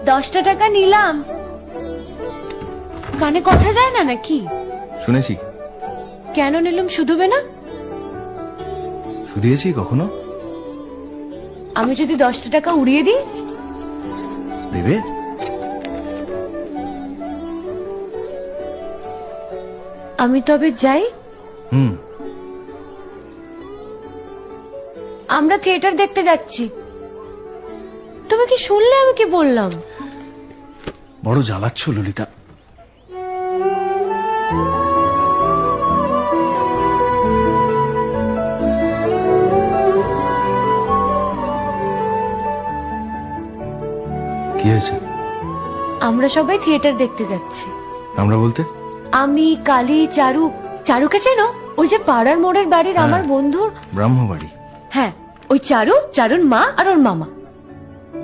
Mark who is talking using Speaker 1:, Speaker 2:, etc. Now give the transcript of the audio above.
Speaker 1: 10টা টাকা নিলাম। কানে কথা যায় না নাকি?
Speaker 2: শুনেছি।
Speaker 1: কেন নিলাম? শুধুবে না?
Speaker 2: শুধিয়েছি কখনো?
Speaker 1: আমি যদি 10টা টাকা উড়িয়ে দিই?
Speaker 2: দেবে?
Speaker 1: আমি তবে যাই। আমরা থিয়েটার দেখতে যাচ্ছি। তুমি কি শুনলে আমি কি বললাম?
Speaker 2: বড় জ্বালাচ্ছ ললিতা। কি হয়েছে?
Speaker 1: আমরা সবাই থিয়েটার দেখতে যাচ্ছি।
Speaker 2: আমরা বলতে?
Speaker 1: আমি, কালী, চারু। চারুকে চেনো? ওই যে পাড়ার মোড়ের বাড়ির আমার বন্ধুর
Speaker 2: ব্রাহ্মবাড়ি।
Speaker 1: হ্যাঁ, ওই চারু, চারুর মা আর ওর মামা।